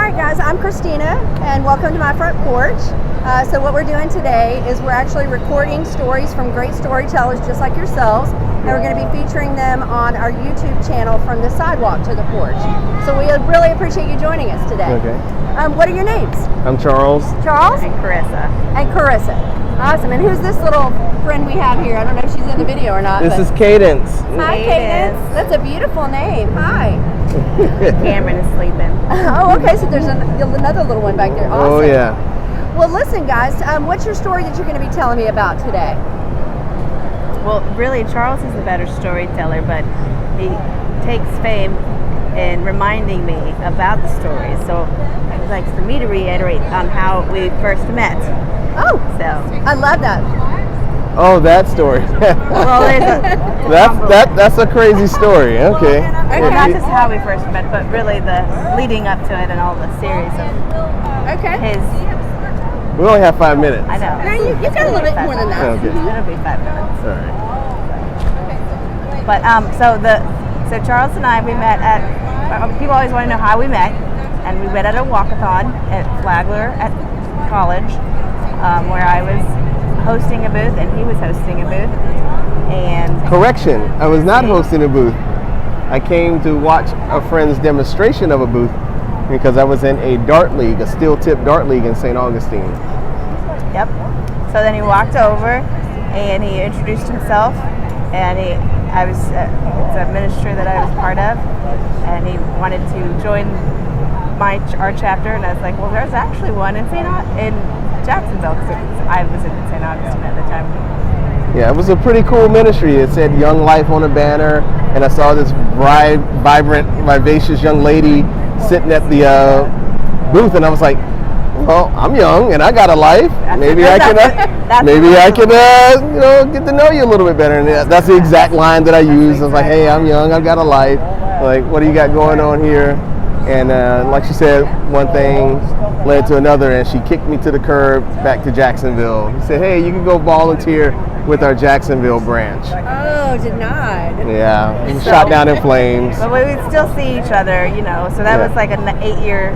Alright guys, I'm Christina and welcome to my front porch. So what we're doing today is we're actually recording stories from great storytellers just like yourselves, and we're going to be featuring them on our YouTube channel From the Sidewalk to the Porch. So we really appreciate you joining us today. Okay. What are your names? I'm Charles. Charles? And Carissa. And Carissa. Awesome. And who's this little friend we have here? I don't know if she's in the video or not. This is Cadence. Hi, Cadence. That's a beautiful name. Hi. Cameron is sleeping. Oh, okay. So there's another little one back there. Awesome. Oh, yeah. Well, listen, guys. What's your story that you're going to be telling me about today? Well, really, Charles is a better storyteller, but he takes fame in reminding me about the stories. So I'd like for me to reiterate on how we first met. Oh, So I love that. Oh, that story. well, that's a crazy story. Okay. well, not just how we first met, but really the leading up to it and all the series of Okay. his. We only have 5 minutes. I know. No, you've got a little bit more than that. Okay. It'll be 5 minutes. All right. But so Charles and I, we met at. People always want to know how we met, and we met at a walkathon at Flagler at college, where I was hosting a booth and he was hosting a booth. And Correction. I was not hosting a booth. I came to watch a friend's demonstration of a booth because I was in a dart league, a steel tip dart league in St. Augustine. yep. So then he walked over and he introduced himself, and it's a ministry that I was part of, and he wanted to join our chapter, and I was like, well, there's actually one in Jacksonville, because I was in St. Augustine at the time. Yeah, it was a pretty cool ministry. It said Young Life on a banner, and I saw this vibrant, vivacious young lady sitting at the booth, and I was like, well, I'm young and I got a life. Maybe I can get to know you a little bit better. And that's the exact line that I used. I was like, hey, I'm young, I've got a life. Like, what do you got going on here? And like she said, one thing led to another, and she kicked me to the curb back to Jacksonville. She said, hey, you can go volunteer with our Jacksonville branch. Oh, denied. Yeah, shot down in flames. But we would still see each other, So that was like an 8-year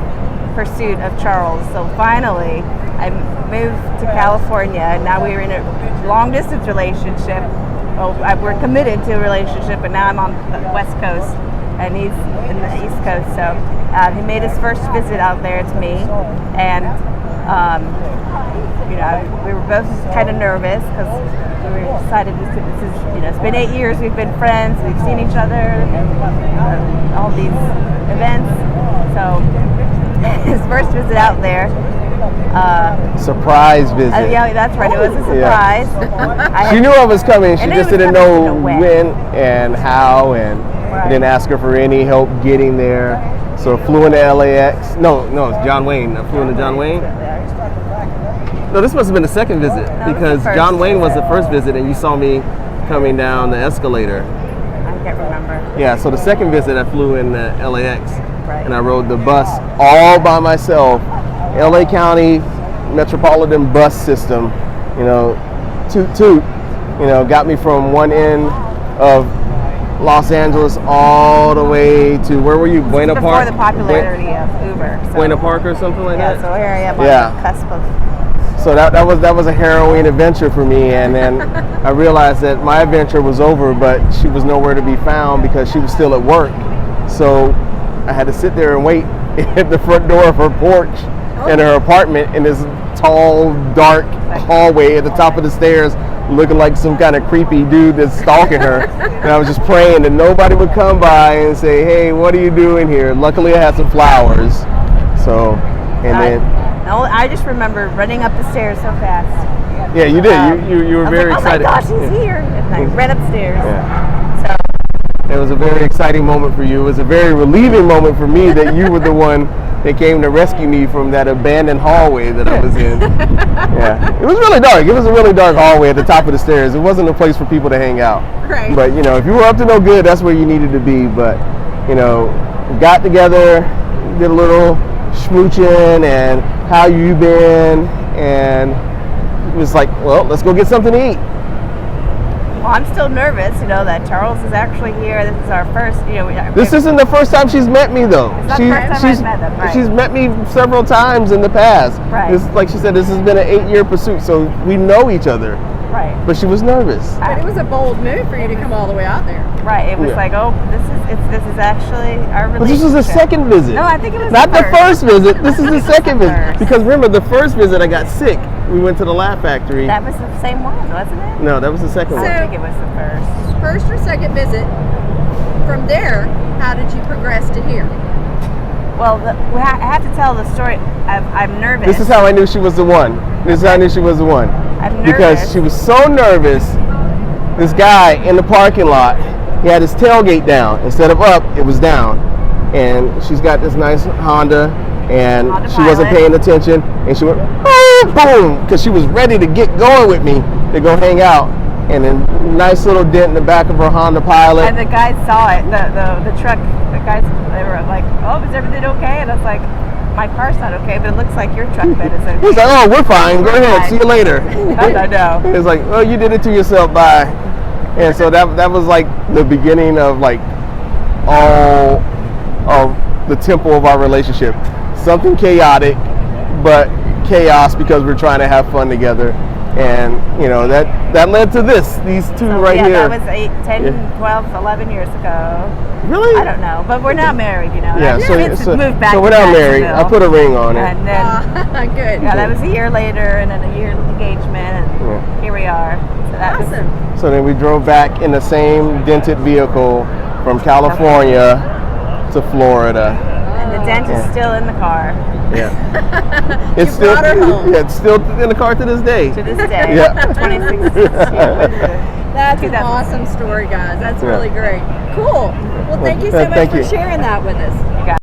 pursuit of Charles. So finally, I moved to California, and now we're in a long-distance relationship. Well, we're committed to a relationship, but now I'm on the West Coast, and he's in the East Coast. So he made his first visit out there to me, and we were both kind of nervous because we decided this is it's been 8 years, we've been friends, we've seen each other, all these events. So his first visit out there. Surprise visit. Yeah, that's right. It was a surprise. Yeah. She knew I was coming. She just didn't know when and how, and I didn't ask her for any help getting there. So I flew into LAX. No, it's John Wayne. I flew into John Wayne. No, this must have been the second visit, because John Wayne was the first visit, and you saw me coming down the escalator. I can't remember. Yeah, so the second visit I flew in LAX, right. And I rode the bus all by myself. LA County Metropolitan Bus System, toot, got me from one end of Los Angeles all the way to, where were you, Buena Park? Before the popularity of Uber. So. Buena Park or something like that? Yeah, so here I am on the cusp of. So that was a harrowing adventure for me, and then I realized that my adventure was over, but she was nowhere to be found because she was still at work. So I had to sit there and wait at the front door of her porch in her apartment in this tall, dark hallway at the top of the stairs, looking like some kind of creepy dude that's stalking her. And I was just praying that nobody would come by and say, hey, what are you doing here? Luckily I had some flowers. So, I just remember running up the stairs so fast. Yeah, you did. You were very excited. Oh my gosh, he's here! And I ran upstairs. Yeah. So it was a very exciting moment for you. It was a very relieving moment for me that you were the one that came to rescue me from that abandoned hallway that I was in. Yeah, it was really dark. It was a really dark hallway at the top of the stairs. It wasn't a place for people to hang out. Right. But if you were up to no good, that's where you needed to be. But got together, did a little smooching and how you been, and it was like, well, let's go get something to eat. Well, I'm still nervous, that Charles is actually here. This is our first, This isn't the first time she's met me, though. It's not the first time I've met them, right. She's met me several times in the past. Right. It's like she said, this has been an 8-year pursuit, so we know each other. Right. But she was nervous. But it was a bold move for you to come all the way out there. Right. It was like, oh, this is actually our relationship. But this was the second visit. No, I think it was not the first visit. This is the second visit. First. Because remember, the first visit I got sick. We went to the Laugh Factory. That was the same one, wasn't it? No, that was the second I one. think it was the first. First or second visit. From there, how did you progress to here? Well, I have to tell the story. I'm nervous. This is how I knew she was the one. This is how I knew she was the one. I'm nervous. Because she was so nervous. This guy in the parking lot, he had his tailgate down. Instead of up, it was down. And she's got this nice Honda, and Honda she wasn't Pilot. paying attention. And she went, oh, boom, because she was ready to get going with me to go hang out. And then nice little dent in the back of her Honda Pilot. And the guys saw it. The truck. The guys, they were like, "Oh, is everything okay?" And I was like, "My car's not okay, but it looks like your truck bed is okay." He's like, oh, we're fine. Go ahead. See you later. I know. It's like, oh, you did it to yourself. Bye. And so that was like the beginning of like all of the tempo of our relationship. Something chaotic, but chaos because we're trying to have fun together. And that led to these two right here. That was 8, 10, 12, 11 years ago. Really? I don't know, but we're not married, Yeah, so moved back. so we're to not married. Jacksonville. I put a ring on it. And then Good. yeah, that was a year later, and then a year engagement, and here we are. So that was Awesome. So then we drove back in the same dented vehicle from California to Florida. and the dent is still in the car Yeah. You It's still brought her home. yeah, it's still in the car to this day. to this day. Yeah. 2016. That's an 2000. awesome story, guys. That's Yeah. really great. Cool. Well, thank you so much Thank for you. sharing that with us. You got